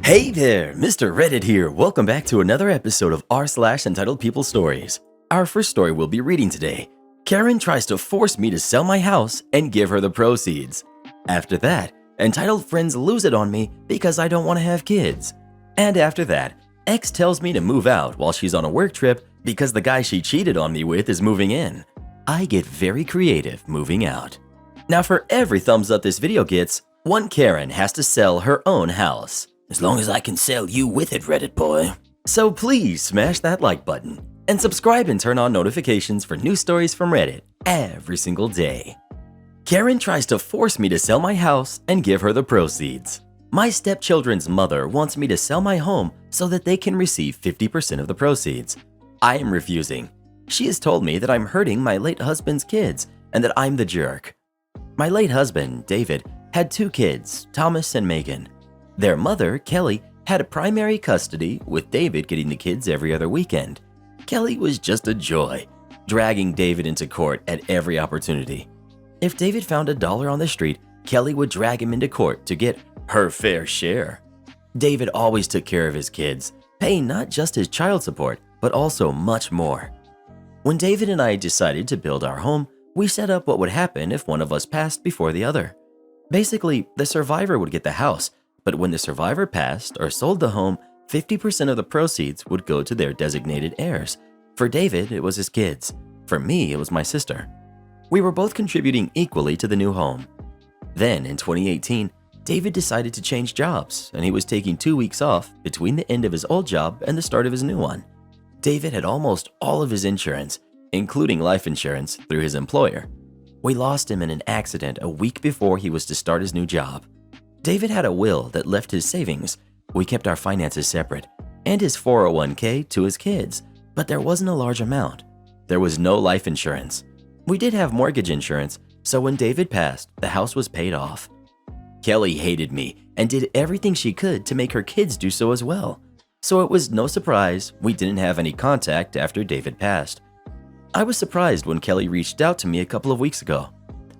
Hey there, Mr. Reddit here. Welcome back to another episode of r/entitled People Stories. Our first story we'll be reading today. Karen tries to force me to sell my house and give her the proceeds. After that, entitled friends lose it on me because I don't want to have kids. And after that, ex tells me to move out while she's on a work trip because the guy she cheated on me with is moving in. I get very creative moving out. Now for every thumbs up this video gets, one Karen has to sell her own house. As long as I can sell you with it, Reddit boy. So please smash that like button and subscribe and turn on notifications for new stories from Reddit every single day. Karen tries to force me to sell my house and give her the proceeds. My stepchildren's mother wants me to sell my home so that they can receive 50% of the proceeds. I am refusing. She has told me that I'm hurting my late husband's kids and that I'm the jerk. My late husband, David, had two kids, Thomas and Megan. Their mother, Kelly, had primary custody, with David getting the kids every other weekend. Kelly was just a joy, dragging David into court at every opportunity. If David found $1 on the street, Kelly would drag him into court to get her fair share. David always took care of his kids, paying not just his child support, but also much more. When David and I decided to build our home, we set up what would happen if one of us passed before the other. Basically, the survivor would get the house, but when the survivor passed or sold the home, 50% of the proceeds would go to their designated heirs. For David, it was his kids. For me, it was my sister. We were both contributing equally to the new home. Then, in 2018, David decided to change jobs, and he was taking 2 weeks off between the end of his old job and the start of his new one. David had almost all of his insurance, including life insurance, through his employer. We lost him in an accident a week before he was to start his new job. David had a will that left his savings. We kept our finances separate, and his 401k to his kids, but there wasn't a large amount. There was no life insurance. We did have mortgage insurance, so when David passed, the house was paid off. Kelly hated me and did everything she could to make her kids do so as well. So it was no surprise we didn't have any contact after David passed. I was surprised when Kelly reached out to me a couple of weeks ago.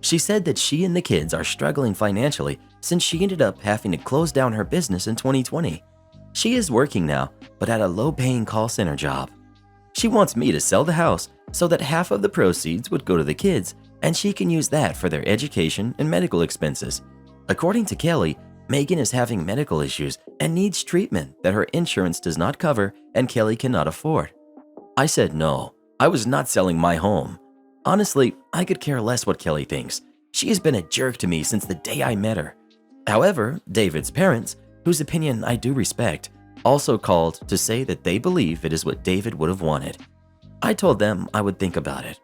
She said that she and the kids are struggling financially since she ended up having to close down her business in 2020. She is working now, but at a low-paying call center job. She wants me to sell the house so that half of the proceeds would go to the kids, and she can use that for their education and medical expenses. According to Kelly, Megan is having medical issues and needs treatment that her insurance does not cover and Kelly cannot afford. I said no, I was not selling my home. Honestly, I could care less what Kelly thinks. She has been a jerk to me since the day I met her. However, David's parents, whose opinion I do respect, also called to say that they believe it is what David would have wanted. I told them I would think about it.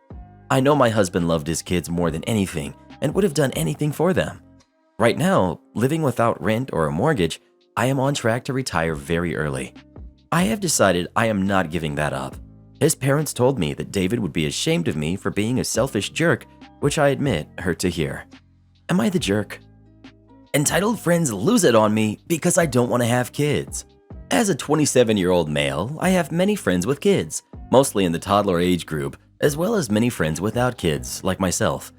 I know my husband loved his kids more than anything and would have done anything for them. Right now, living without rent or a mortgage, I am on track to retire very early. I have decided I am not giving that up. His parents told me that David would be ashamed of me for being a selfish jerk, which I admit hurt to hear. Am I the jerk? Entitled friends lose it on me because I don't want to have kids. As a 27-year-old male, I have many friends with kids, mostly in the toddler age group, as well as many friends without kids, like myself.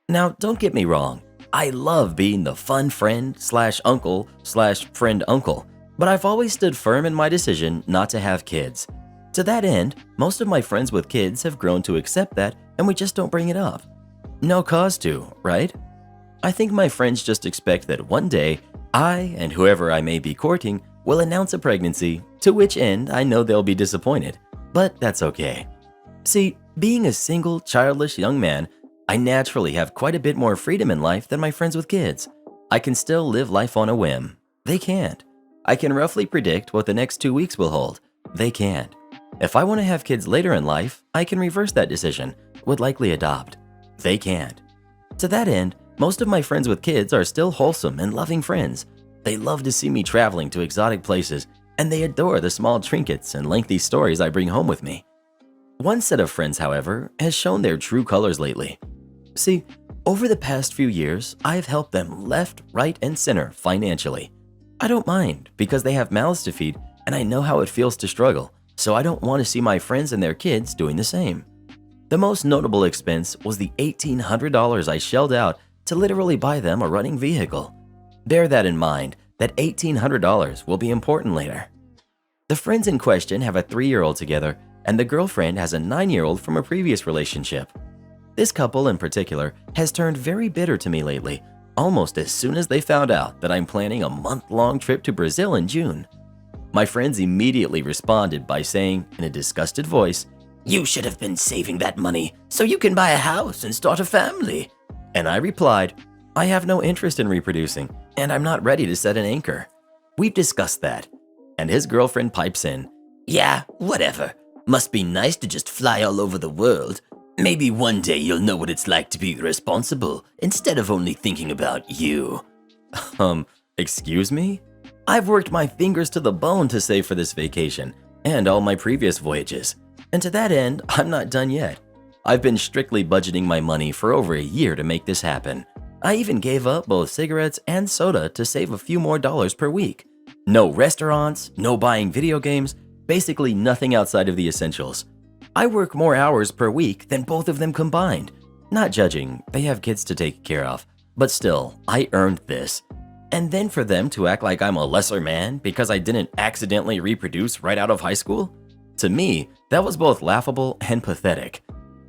Now, don't get me wrong. I love being the fun friend/uncle/friend uncle, but I've always stood firm in my decision not to have kids. To that end, most of my friends with kids have grown to accept that, and we just don't bring it up. No cause to, right? I think my friends just expect that one day, I and whoever I may be courting will announce a pregnancy, to which end I know they'll be disappointed, but that's okay. See, being a single, childless young man, I naturally have quite a bit more freedom in life than my friends with kids. I can still live life on a whim. They can't. I can roughly predict what the next 2 weeks will hold. They can't. If I want to have kids later in life, I can reverse that decision, would likely adopt. They can't. To that end, most of my friends with kids are still wholesome and loving friends. They love to see me traveling to exotic places, and they adore the small trinkets and lengthy stories I bring home with me. One set of friends, however, has shown their true colors lately. See, over the past few years, I have helped them left, right, and center financially. I don't mind because they have mouths to feed and I know how it feels to struggle, so I don't want to see my friends and their kids doing the same. The most notable expense was the $1,800 I shelled out to literally buy them a running vehicle. Bear that in mind, that $1,800 will be important later. The friends in question have a 3-year-old together, and the girlfriend has a 9-year-old from a previous relationship. This couple in particular has turned very bitter to me lately, almost as soon as they found out that I'm planning a month-long trip to Brazil in June. My friends immediately responded by saying in a disgusted voice, "You should have been saving that money so you can buy a house and start a family." And I replied, "I have no interest in reproducing, and I'm not ready to set an anchor. We've discussed that." And his girlfriend pipes in, "Yeah, whatever. Must be nice to just fly all over the world. Maybe one day you'll know what it's like to be responsible instead of only thinking about you." Excuse me? I've worked my fingers to the bone to save for this vacation and all my previous voyages. And to that end, I'm not done yet. I've been strictly budgeting my money for over a year to make this happen. I even gave up both cigarettes and soda to save a few more dollars per week. No restaurants, no buying video games, basically nothing outside of the essentials. I work more hours per week than both of them combined. Not judging, they have kids to take care of, but still, I earned this. And then for them to act like I'm a lesser man because I didn't accidentally reproduce right out of high school? To me, that was both laughable and pathetic.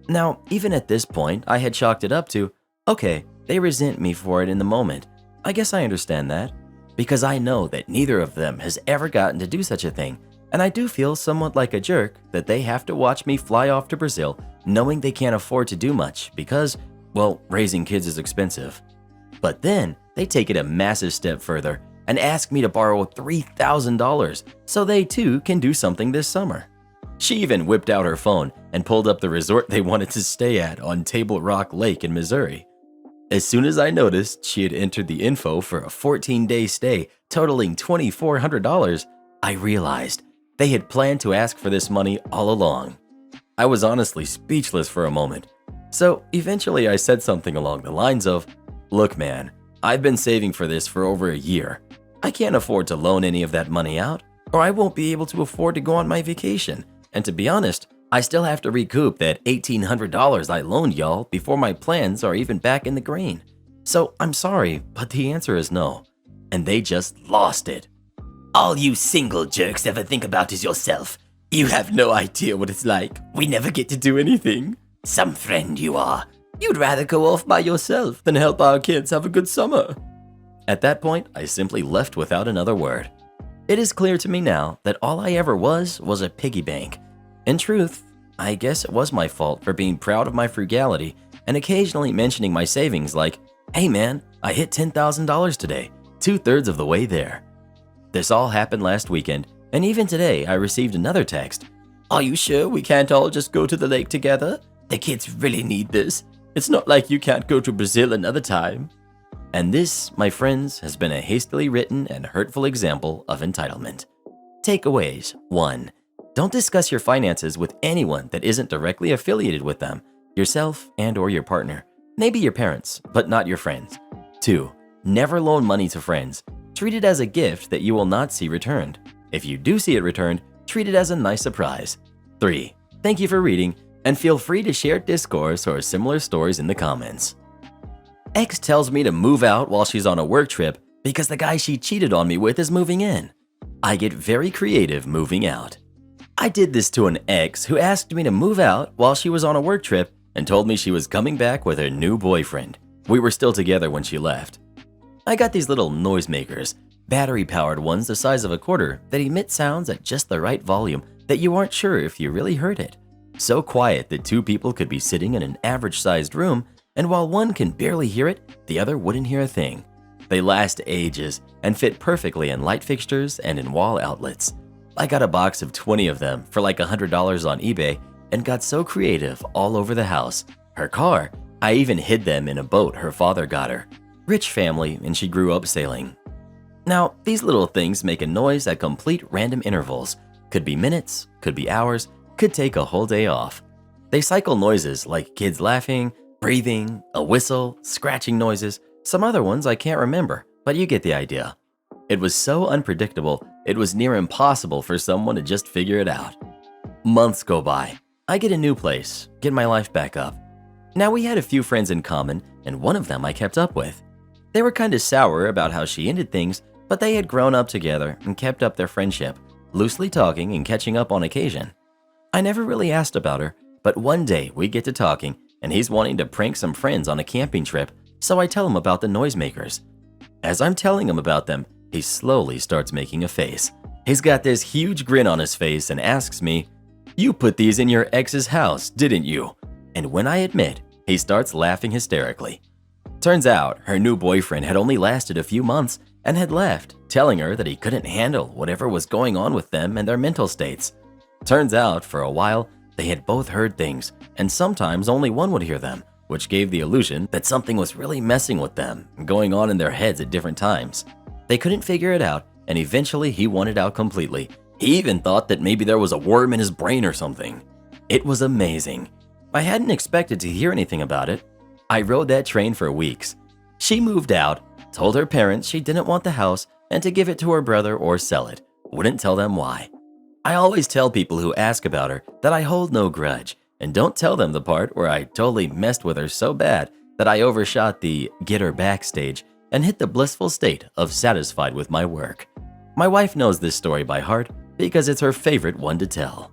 Now, even at this point, I had chalked it up to, okay, they resent me for it in the moment. I guess I understand that, because I know that neither of them has ever gotten to do such a thing, and I do feel somewhat like a jerk that they have to watch me fly off to Brazil knowing they can't afford to do much because, well, raising kids is expensive. But then, they take it a massive step further and ask me to borrow $3,000 so they too can do something this summer. She even whipped out her phone and pulled up the resort they wanted to stay at on Table Rock Lake in Missouri. As soon as I noticed she had entered the info for a 14-day stay totaling $2,400, I realized they had planned to ask for this money all along. I was honestly speechless for a moment. So eventually I said something along the lines of, "Look man, I've been saving for this for over a year. I can't afford to loan any of that money out, or I won't be able to afford to go on my vacation. And to be honest, I still have to recoup that $1,800 I loaned y'all before my plans are even back in the green. So I'm sorry, but the answer is no." And they just lost it. "All you single jerks ever think about is yourself. You have no idea what it's like. We never get to do anything. Some friend you are. You'd rather go off by yourself than help our kids have a good summer." At that point, I simply left without another word. It is clear to me now that all I ever was a piggy bank. In truth, I guess it was my fault for being proud of my frugality and occasionally mentioning my savings like, "Hey man, I hit $10,000 today, 2/3 of the way there." This all happened last weekend, and even today I received another text. "Are you sure we can't all just go to the lake together? The kids really need this. It's not like you can't go to Brazil another time." And this, my friends, has been a hastily written and hurtful example of entitlement. Takeaways. 1. Don't discuss your finances with anyone that isn't directly affiliated with them, yourself and or your partner. Maybe your parents, but not your friends. 2. Never loan money to friends. Treat it as a gift that you will not see returned. If you do see it returned, treat it as a nice surprise. 3. Thank you for reading, and feel free to share discourse or similar stories in the comments. X tells me to move out while she's on a work trip because the guy she cheated on me with is moving in. I get very creative moving out. I did this to an ex who asked me to move out while she was on a work trip and told me she was coming back with her new boyfriend. We were still together when she left. I got these little noisemakers, battery-powered ones the size of a quarter that emit sounds at just the right volume that you aren't sure if you really heard it. So quiet that 2 people could be sitting in an average-sized room, and while one can barely hear it, the other wouldn't hear a thing. They last ages and fit perfectly in light fixtures and in wall outlets. I got a box of 20 of them for like $100 on eBay and got so creative all over the house. Her car, I even hid them in a boat her father got her. Rich family, and she grew up sailing. Now, these little things make a noise at complete random intervals. Could be minutes, could be hours, could take a whole day off. They cycle noises like kids laughing, breathing, a whistle, scratching noises, some other ones I can't remember, but you get the idea. It was so unpredictable, it was near impossible for someone to just figure it out. Months go by. I get a new place, get my life back up. Now we had a few friends in common, and one of them I kept up with. They were kind of sour about how she ended things, but they had grown up together and kept up their friendship, loosely talking and catching up on occasion. I never really asked about her, but one day we get to talking and he's wanting to prank some friends on a camping trip, so I tell him about the noisemakers. As I'm telling him about them, he slowly starts making a face. He's got this huge grin on his face and asks me, "You put these in your ex's house, didn't you?" And when I admit, he starts laughing hysterically. Turns out her new boyfriend had only lasted a few months and had left, telling her that he couldn't handle whatever was going on with them and their mental states. Turns out, for a while, they had both heard things, and sometimes only one would hear them, which gave the illusion that something was really messing with them, going on in their heads at different times. They couldn't figure it out, and eventually he wanted out completely. He even thought that maybe there was a worm in his brain or something. It was amazing. I hadn't expected to hear anything about it. I rode that train for weeks. She moved out, told her parents she didn't want the house and to give it to her brother or sell it. Wouldn't tell them why. I always tell people who ask about her that I hold no grudge, and don't tell them the part where I totally messed with her so bad that I overshot the get her back stage and hit the blissful state of satisfied with my work. My wife knows this story by heart because it's her favorite one to tell.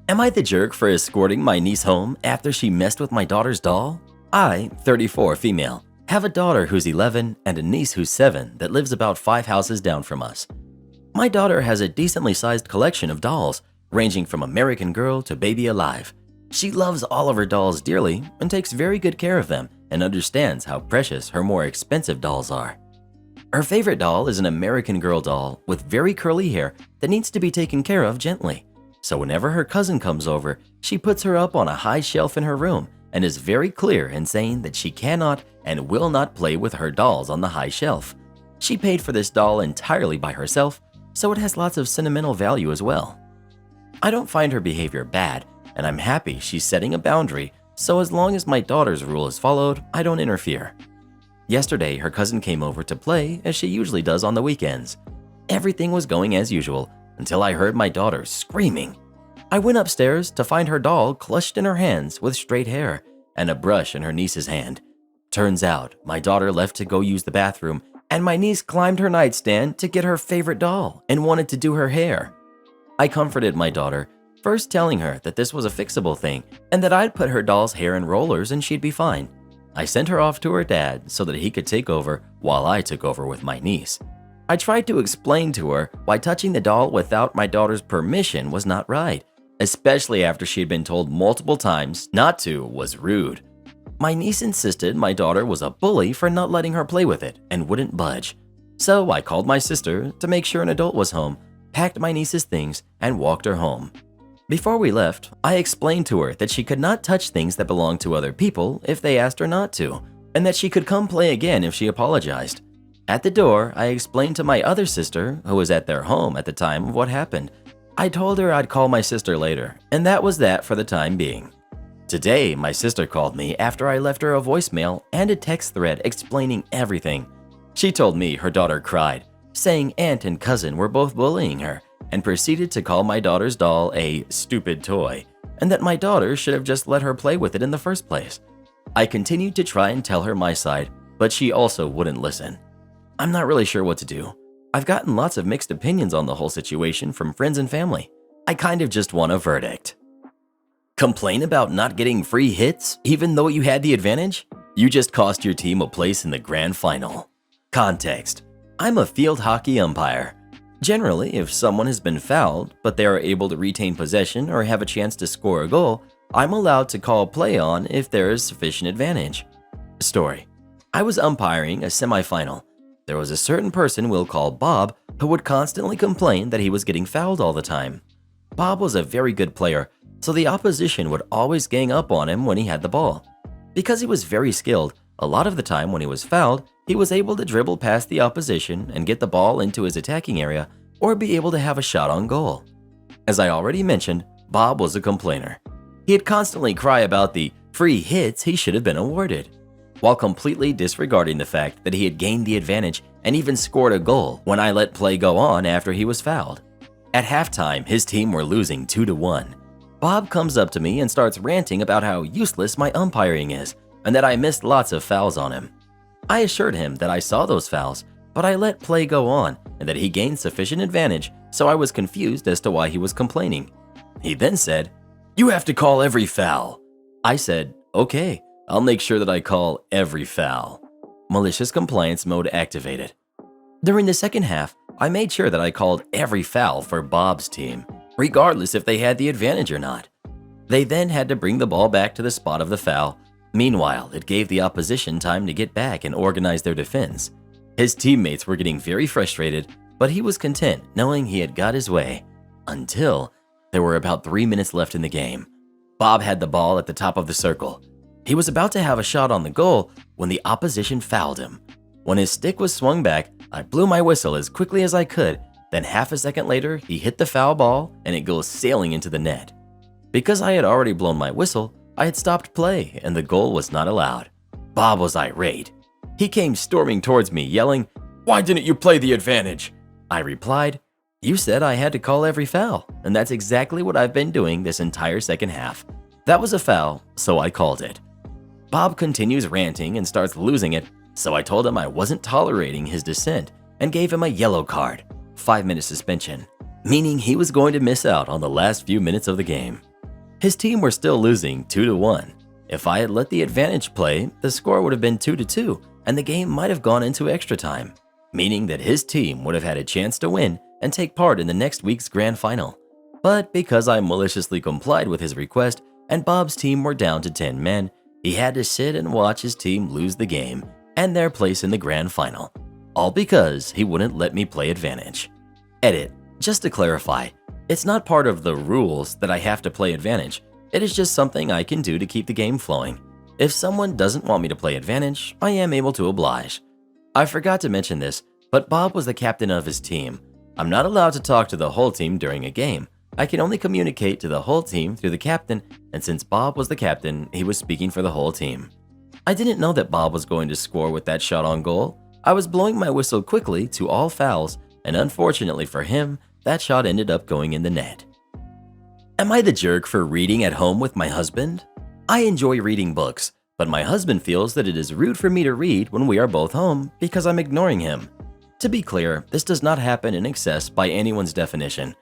Am I the jerk for escorting my niece home after she messed with my daughter's doll? I, 34 female, have a daughter who's 11 and a niece who's 7 that lives about 5 houses down from us. My daughter has a decently sized collection of dolls, ranging from American Girl to Baby Alive. She loves all of her dolls dearly and takes very good care of them and understands how precious her more expensive dolls are. Her favorite doll is an American Girl doll with very curly hair that needs to be taken care of gently. So whenever her cousin comes over, she puts her up on a high shelf in her room and is very clear in saying that she cannot and will not play with her dolls on the high shelf. She paid for this doll entirely by herself, so it has lots of sentimental value as well. I don't find her behavior bad, and I'm happy she's setting a boundary, so as long as my daughter's rule is followed, I don't interfere. Yesterday, her cousin came over to play as she usually does on the weekends. Everything was going as usual until I heard my daughter screaming. I went upstairs to find her doll clutched in her hands with straight hair and a brush in her niece's hand. Turns out, my daughter left to go use the bathroom, and my niece climbed her nightstand to get her favorite doll and wanted to do her hair. I comforted my daughter, first telling her that this was a fixable thing and that I'd put her doll's hair in rollers and she'd be fine. I sent her off to her dad so that he could take over while I took over with my niece. I tried to explain to her why touching the doll without my daughter's permission was not right, especially after she had been told multiple times not to was rude. My niece insisted my daughter was a bully for not letting her play with it and wouldn't budge. So I called my sister to make sure an adult was home, packed my niece's things, and walked her home. Before we left, I explained to her that she could not touch things that belonged to other people if they asked her not to, and that she could come play again if she apologized. At the door, I explained to my other sister, who was at their home at the time, of what happened. I told her I'd call my sister later, and that was that for the time being. Today, my sister called me after I left her a voicemail and a text thread explaining everything. She told me her daughter cried, saying aunt and cousin were both bullying her, and proceeded to call my daughter's doll a stupid toy, and that my daughter should have just let her play with it in the first place. I continued to try and tell her my side, but she also wouldn't listen. I'm not really sure what to do. I've gotten lots of mixed opinions on the whole situation from friends and family. I kind of just want a verdict. Complain about not getting free hits even though you had the advantage? You just cost your team a place in the grand final. Context: I'm a field hockey umpire. Generally, if someone has been fouled, but they are able to retain possession or have a chance to score a goal, I'm allowed to call play on if there is sufficient advantage. Story: I was umpiring a semifinal. There was a certain person we'll call Bob who would constantly complain that he was getting fouled all the time. Bob was a very good player, so the opposition would always gang up on him when he had the ball. Because he was very skilled, a lot of the time when he was fouled, he was able to dribble past the opposition and get the ball into his attacking area or be able to have a shot on goal. As I already mentioned, Bob was a complainer. He'd constantly cry about the free hits he should have been awarded, while completely disregarding the fact that he had gained the advantage and even scored a goal when I let play go on after he was fouled. At halftime, his team were losing 2-1. Bob comes up to me and starts ranting about how useless my umpiring is and that I missed lots of fouls on him. I assured him that I saw those fouls, but I let play go on and that he gained sufficient advantage, so I was confused as to why he was complaining. He then said, "You have to call every foul." I said, "Okay, I'll make sure that I call every foul." Malicious compliance mode activated. During the second half, I made sure that I called every foul for Bob's team, regardless if they had the advantage or not. They then had to bring the ball back to the spot of the foul. Meanwhile, it gave the opposition time to get back and organize their defense. His teammates were getting very frustrated, but he was content knowing he had got his way. Until there were about 3 minutes left in the game. Bob had the ball at the top of the circle. He was about to have a shot on the goal when the opposition fouled him. When his stick was swung back, I blew my whistle as quickly as I could. Then half a second later, he hit the foul ball and it goes sailing into the net. Because I had already blown my whistle, I had stopped play and the goal was not allowed. Bob was irate. He came storming towards me, yelling, "Why didn't you play the advantage?" I replied, "You said I had to call every foul, and that's exactly what I've been doing this entire second half. That was a foul, so I called it." Bob continues ranting and starts losing it, so I told him I wasn't tolerating his dissent and gave him a yellow card, 5-minute suspension, meaning he was going to miss out on the last few minutes of the game. His team were still losing 2-1. If I had let the advantage play, the score would have been 2-2, and the game might have gone into extra time, meaning that his team would have had a chance to win and take part in the next week's grand final. But because I maliciously complied with his request and Bob's team were down to 10 men, he had to sit and watch his team lose the game and their place in the grand final, all because he wouldn't let me play advantage. Edit. Just to clarify, it's not part of the rules that I have to play advantage. It is just something I can do to keep the game flowing. If someone doesn't want me to play advantage, I am able to oblige. I forgot to mention this, but Bob was the captain of his team. I'm not allowed to talk to the whole team during a game. I can only communicate to the whole team through the captain, and since Bob was the captain, he was speaking for the whole team. I didn't know that Bob was going to score with that shot on goal. I was blowing my whistle quickly to all fouls, and unfortunately for him, that shot ended up going in the net. Am I the jerk for reading at home with my husband? I enjoy reading books, but my husband feels that it is rude for me to read when we are both home because I'm ignoring him. To be clear, this does not happen in excess by anyone's definition.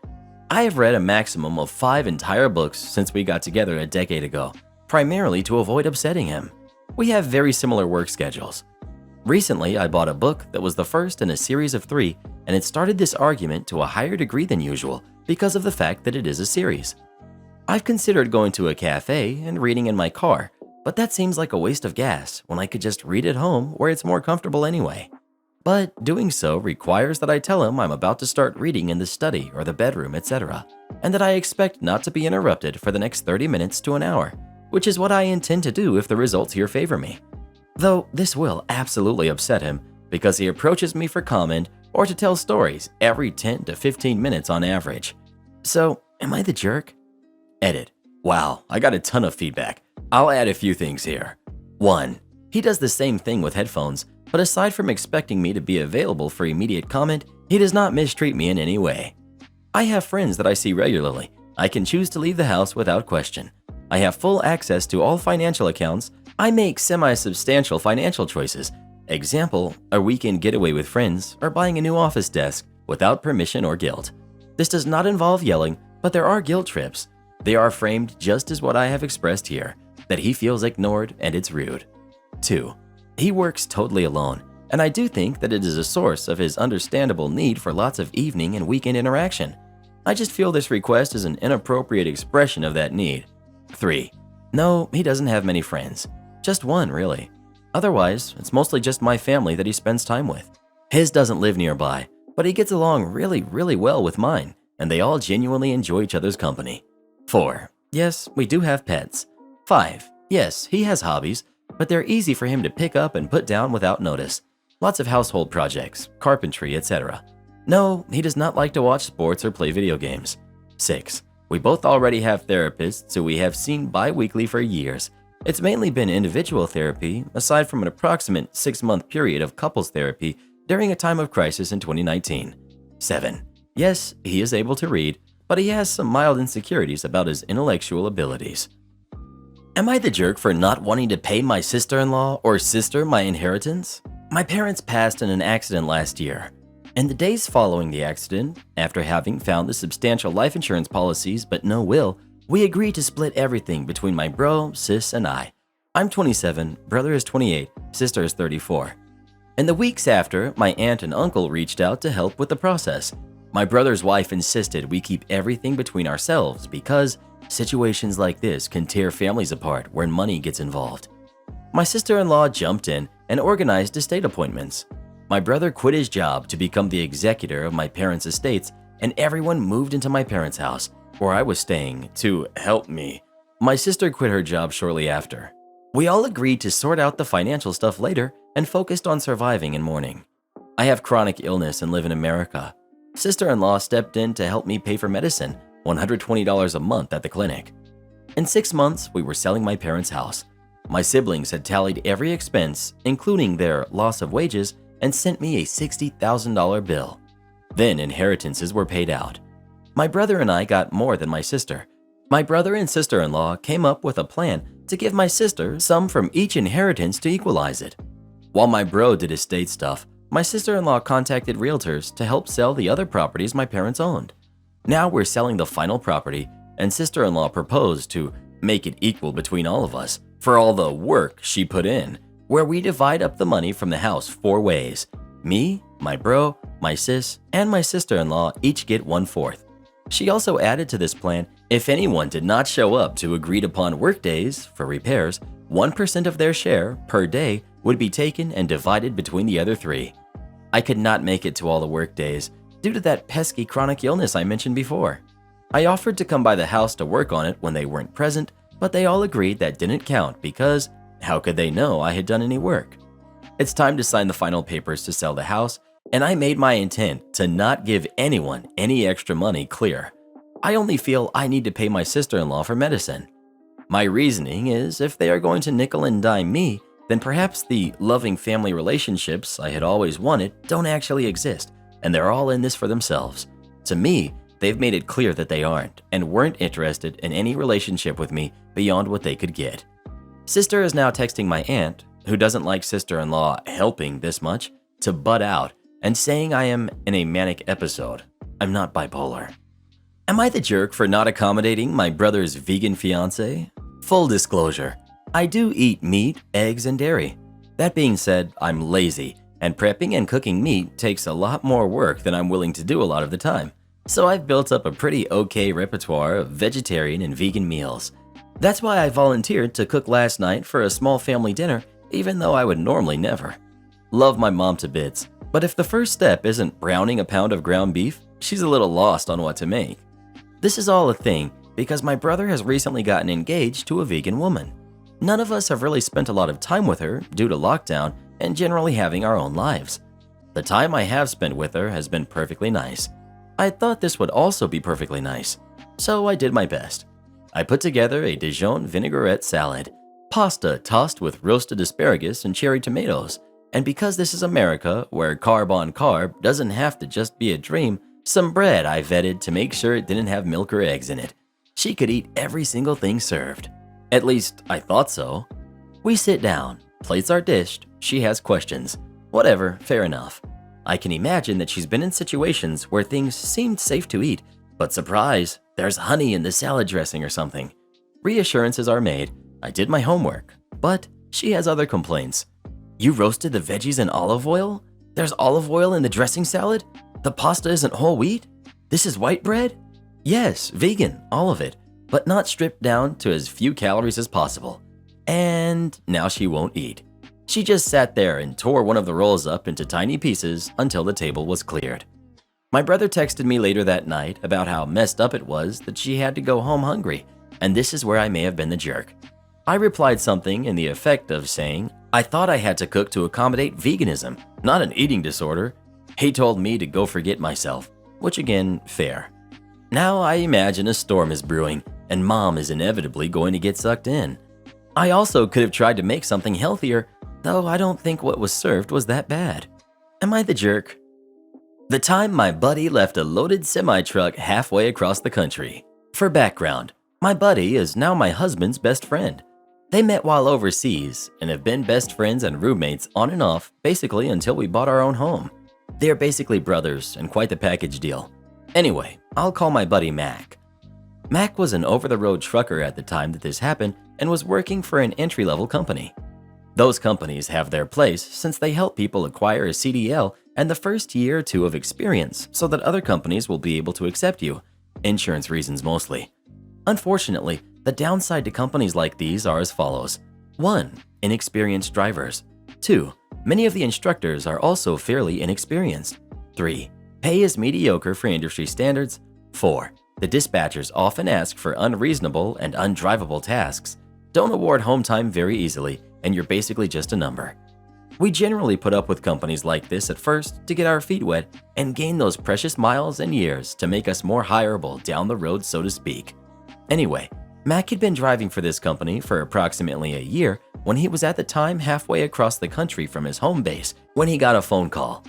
I have read a maximum of 5 entire books since we got together a decade ago, primarily to avoid upsetting him. We have very similar work schedules. Recently, I bought a book that was the first in a series of 3, and it started this argument to a higher degree than usual because of the fact that it is a series. I've considered going to a cafe and reading in my car, but that seems like a waste of gas when I could just read at home where it's more comfortable anyway. But doing so requires that I tell him I'm about to start reading in the study or the bedroom, etc., and that I expect not to be interrupted for the next 30 minutes to an hour, which is what I intend to do if the results here favor me. Though this will absolutely upset him because he approaches me for comment or to tell stories every 10 to 15 minutes on average. So, am I the jerk? Edit. Wow, I got a ton of feedback. I'll add a few things here. 1. He does the same thing with headphones, but aside from expecting me to be available for immediate comment, he does not mistreat me in any way. I have friends that I see regularly. I can choose to leave the house without question. I have full access to all financial accounts. I make semi-substantial financial choices. Example, a weekend getaway with friends or buying a new office desk without permission or guilt. This does not involve yelling, but there are guilt trips. They are framed just as what I have expressed here, that he feels ignored and it's rude. 2. He works totally alone, and I do think that it is a source of his understandable need for lots of evening and weekend interaction. I just feel this request is an inappropriate expression of that need. 3. No, he doesn't have many friends. Just one, really. Otherwise, it's mostly just my family that he spends time with. His doesn't live nearby, but he gets along really well with mine, and they all genuinely enjoy each other's company. 4. Yes, we do have pets. 5. Yes, he has hobbies, but they're easy for him to pick up and put down without notice. Lots of household projects, carpentry, etc. No, he does not like to watch sports or play video games. 6. We both already have therapists who we have seen bi-weekly for years. It's mainly been individual therapy, aside from an approximate 6-month period of couples therapy during a time of crisis in 2019. 7. Yes, he is able to read, but he has some mild insecurities about his intellectual abilities. Am I the jerk for not wanting to pay my sister-in-law or sister my inheritance? My parents passed in an accident last year. In the days following the accident, after having found the substantial life insurance policies but no will, we agreed to split everything between my bro, sis, and I. I'm 27, brother is 28, sister is 34. In the weeks after, my aunt and uncle reached out to help with the process. My brother's wife insisted we keep everything between ourselves because situations like this can tear families apart when money gets involved. My sister-in-law jumped in and organized estate appointments. My brother quit his job to become the executor of my parents' estates, and everyone moved into my parents' house, where I was staying, to help me. My sister quit her job shortly after. We all agreed to sort out the financial stuff later and focused on surviving and mourning. I have chronic illness and live in America. Sister-in-law stepped in to help me pay for medicine, $120 a month at the clinic. In 6 months, we were selling my parents' house. My siblings had tallied every expense, including their loss of wages, and sent me a $60,000 bill. Then inheritances were paid out. My brother and I got more than my sister. My brother and sister-in-law came up with a plan to give my sister some from each inheritance to equalize it. While my bro did estate stuff, my sister-in-law contacted realtors to help sell the other properties my parents owned. Now we're selling the final property, and sister-in-law proposed to make it equal between all of us for all the work she put in, where we divide up the money from the house 4 ways. Me, my bro, my sis, and my sister-in-law each get 1/4. She also added to this plan, if anyone did not show up to agreed upon work days for repairs, 1% of their share per day would be taken and divided between the other 3. I could not make it to all the work days due to that pesky chronic illness I mentioned before. I offered to come by the house to work on it when they weren't present, but they all agreed that didn't count because how could they know I had done any work? It's time to sign the final papers to sell the house, and I made my intent to not give anyone any extra money clear. I only feel I need to pay my sister-in-law for medicine. My reasoning is if they are going to nickel and dime me, then perhaps the loving family relationships I had always wanted don't actually exist, and they're all in this for themselves. To me, they've made it clear that they aren't and weren't interested in any relationship with me beyond what they could get. Sister is now texting my aunt, who doesn't like sister-in-law helping this much, to butt out and saying I am in a manic episode. I'm not bipolar. Am I the jerk for not accommodating my brother's vegan fiance? Full disclosure, I do eat meat, eggs, and dairy. That being said, I'm lazy, and prepping and cooking meat takes a lot more work than I'm willing to do a lot of the time. So I've built up a pretty okay repertoire of vegetarian and vegan meals. That's why I volunteered to cook last night for a small family dinner, even though I would normally never. Love my mom to bits, but if the first step isn't browning a pound of ground beef, she's a little lost on what to make. This is all a thing because my brother has recently gotten engaged to a vegan woman. None of us have really spent a lot of time with her due to lockdown and generally having our own lives. The time I have spent with her has been perfectly nice. I thought this would also be perfectly nice, so I did my best. I put together a Dijon vinaigrette salad, pasta tossed with roasted asparagus and cherry tomatoes, and because this is America, where carb on carb doesn't have to just be a dream, some bread I vetted to make sure it didn't have milk or eggs in it. She could eat every single thing served. At least, I thought so. We sit down, plates are dished, she has questions. Whatever, fair enough. I can imagine that she's been in situations where things seemed safe to eat, but surprise, there's honey in the salad dressing or something. Reassurances are made, I did my homework, but she has other complaints. You roasted the veggies in olive oil? There's olive oil in the dressing salad? The pasta isn't whole wheat? This is white bread? Yes, vegan, all of it, but not stripped down to as few calories as possible. And now she won't eat. She just sat there and tore one of the rolls up into tiny pieces until the table was cleared. My brother texted me later that night about how messed up it was that she had to go home hungry, and this is where I may have been the jerk. I replied something in the effect of saying, I thought I had to cook to accommodate veganism, not an eating disorder. He told me to go forget myself, which again, fair. Now I imagine a storm is brewing, and mom is inevitably going to get sucked in. I also could have tried to make something healthier, though I don't think what was served was that bad. Am I the jerk? The time my buddy left a loaded semi-truck halfway across the country. For background, my buddy is now my husband's best friend. They met while overseas and have been best friends and roommates on and off basically until we bought our own home. They are basically brothers and quite the package deal. Anyway, I'll call my buddy Mac. Mac was an over-the-road trucker at the time that this happened and was working for an entry-level company. Those companies have their place since they help people acquire a CDL and the first year or two of experience so that other companies will be able to accept you, insurance reasons mostly. Unfortunately, the downside to companies like these are as follows. 1. Inexperienced drivers. 2. Many of the instructors are also fairly inexperienced. 3. Pay is mediocre for industry standards. 4. The dispatchers often ask for unreasonable and undrivable tasks. Don't award home time very easily, and you're basically just a number. We generally put up with companies like this at first to get our feet wet and gain those precious miles and years to make us more hireable down the road, so to speak. Anyway, Mac had been driving for this company for approximately a year when he was at the time halfway across the country from his home base when he got a phone call.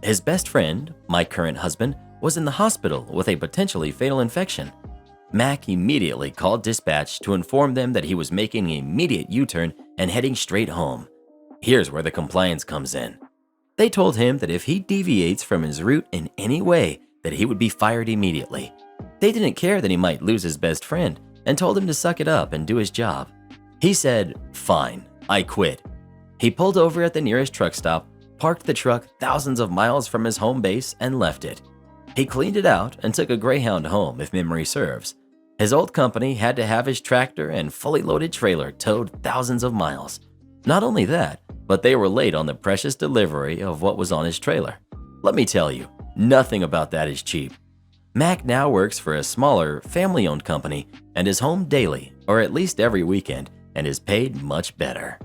His best friend, my current husband, was in the hospital with a potentially fatal infection. Mac immediately called dispatch to inform them that he was making an immediate U-turn and heading straight home. Here's where the compliance comes in. They told him that if he deviates from his route in any way, that he would be fired immediately. They didn't care that he might lose his best friend and told him to suck it up and do his job. He said, "Fine, I quit." He pulled over at the nearest truck stop, parked the truck thousands of miles from his home base, and left it. He cleaned it out and took a Greyhound home, if memory serves. His old company had to have his tractor and fully loaded trailer towed thousands of miles. Not only that, but they were late on the precious delivery of what was on his trailer. Let me tell you, nothing about that is cheap. Mac now works for a smaller, family-owned company and is home daily, or at least every weekend, and is paid much better.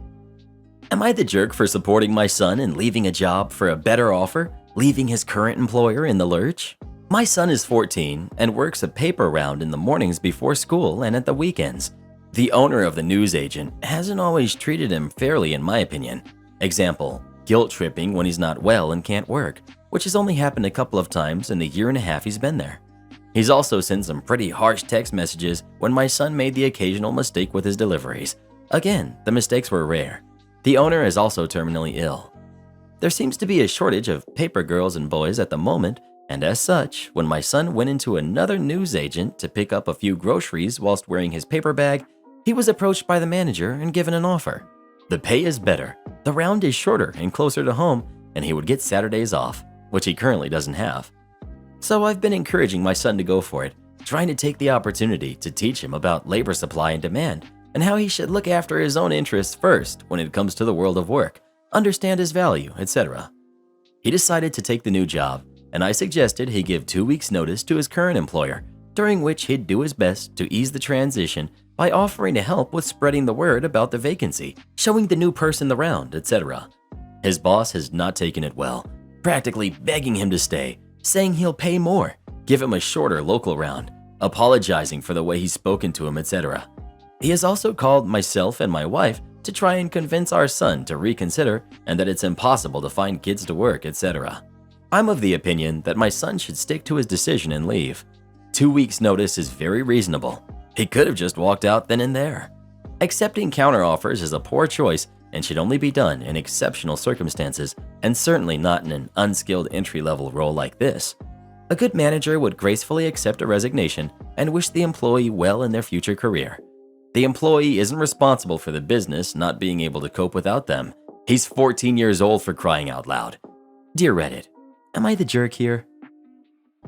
Am I the jerk for supporting my son and leaving a job for a better offer, leaving his current employer in the lurch? My son is 14 and works a paper round in the mornings before school and at the weekends. The owner of the news agent hasn't always treated him fairly, in my opinion. Example, guilt tripping when he's not well and can't work, which has only happened a couple of times in the year and a half he's been there. He's also sent some pretty harsh text messages when my son made the occasional mistake with his deliveries. Again, the mistakes were rare. The owner is also terminally ill. There seems to be a shortage of paper girls and boys at the moment, and as such, when my son went into another news agent to pick up a few groceries whilst wearing his paper bag, he was approached by the manager and given an offer. The pay is better, the round is shorter and closer to home, and he would get Saturdays off, which he currently doesn't have. So I've been encouraging my son to go for it, trying to take the opportunity to teach him about labor supply and demand, and how he should look after his own interests first when it comes to the world of work, understand his value, etc. He decided to take the new job, and I suggested he give 2 weeks' notice to his current employer, during which he'd do his best to ease the transition by offering to help with spreading the word about the vacancy, showing the new person the round, etc. His boss has not taken it well, practically begging him to stay, saying he'll pay more, give him a shorter local round, apologizing for the way he's spoken to him, etc. He has also called myself and my wife to try and convince our son to reconsider and that it's impossible to find kids to work, etc. I'm of the opinion that my son should stick to his decision and leave. 2 weeks' notice is very reasonable. He could have just walked out then and there. Accepting counteroffers is a poor choice and should only be done in exceptional circumstances, and certainly not in an unskilled entry-level role like this. A good manager would gracefully accept a resignation and wish the employee well in their future career. The employee isn't responsible for the business not being able to cope without them. He's 14 years old, for crying out loud. Dear Reddit, am I the jerk here?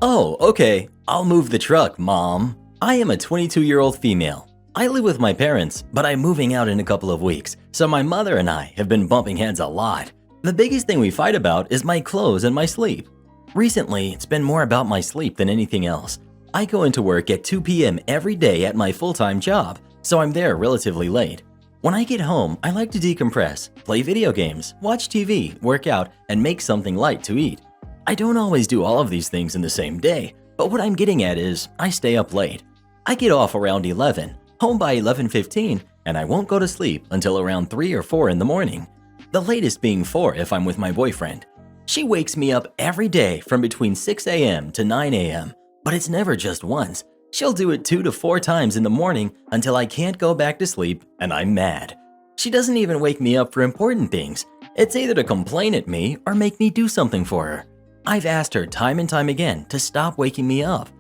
Oh, okay, I'll move the truck, Mom. I am a 22-year-old female. I live with my parents, but I'm moving out in a couple of weeks, so my mother and I have been bumping heads a lot. The biggest thing we fight about is my clothes and my sleep. Recently, it's been more about my sleep than anything else. I go into work at 2 p.m. every day at my full-time job, so I'm there relatively late. When I get home, I like to decompress, play video games, watch TV, work out, and make something light to eat. I don't always do all of these things in the same day, but what I'm getting at is I stay up late. I get off around 11, home by 11:15, and I won't go to sleep until around 3 or 4 in the morning. The latest being 4 if I'm with my boyfriend. She wakes me up every day from between 6 a.m. to 9 a.m., but it's never just once. She'll do it 2 to 4 times in the morning until I can't go back to sleep and I'm mad. She doesn't even wake me up for important things. It's either to complain at me or make me do something for her. I've asked her time and time again to stop waking me up.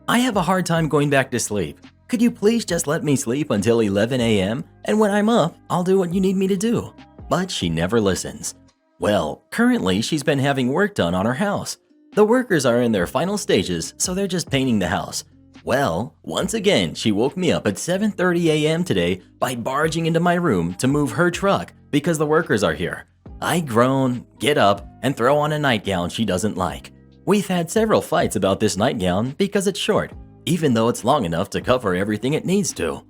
I have a hard time going back to sleep. Could you please just let me sleep until 11 a.m. and when I'm up, I'll do what you need me to do? But she never listens. Well, currently she's been having work done on her house. The workers are in their final stages, so they're just painting the house. Well, once again, she woke me up at 7:30 a.m. today by barging into my room to move her truck because the workers are here. I groan, get up, and throw on a nightgown she doesn't like. We've had several fights about this nightgown because it's short, even though it's long enough to cover everything it needs to.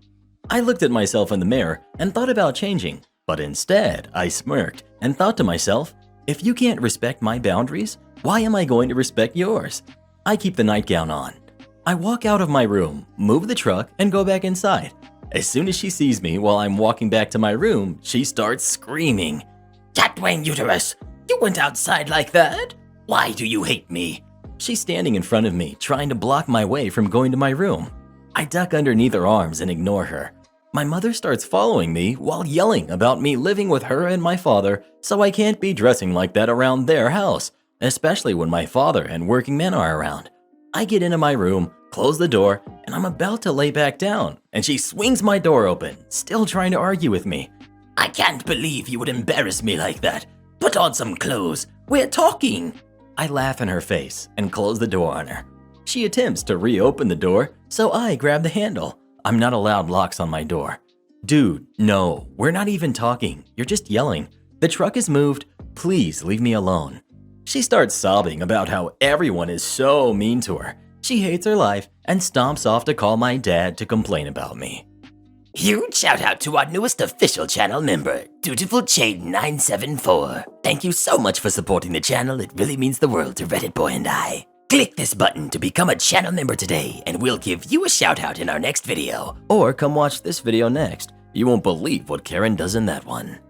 I looked at myself in the mirror and thought about changing, but instead I smirked and thought to myself, if you can't respect my boundaries, why am I going to respect yours? I keep the nightgown on. I walk out of my room, move the truck, and go back inside. As soon as she sees me while I'm walking back to my room, she starts screaming. "Tatwang uterus, you went outside like that? Why do you hate me?" She's standing in front of me, trying to block my way from going to my room. I duck underneath her arms and ignore her. My mother starts following me while yelling about me living with her and my father, so I can't be dressing like that around their house, especially when my father and working men are around. I get into my room, close the door, and I'm about to lay back down, and she swings my door open, still trying to argue with me. "I can't believe you would embarrass me like that. Put on some clothes. We're talking." I laugh in her face and close the door on her. She attempts to reopen the door, so I grab the handle. I'm not allowed locks on my door. "Dude, no, we're not even talking. You're just yelling. The truck is moved. Please leave me alone." She starts sobbing about how everyone is so mean to her. She hates her life and stomps off to call my dad to complain about me. Huge shout out to our newest official channel member, Dutiful Shade 974. Thank you so much for supporting the channel. It really means the world to Reddit Boy and I. Click this button to become a channel member today and we'll give you a shout out in our next video. Or come watch this video next. You won't believe what Karen does in that one.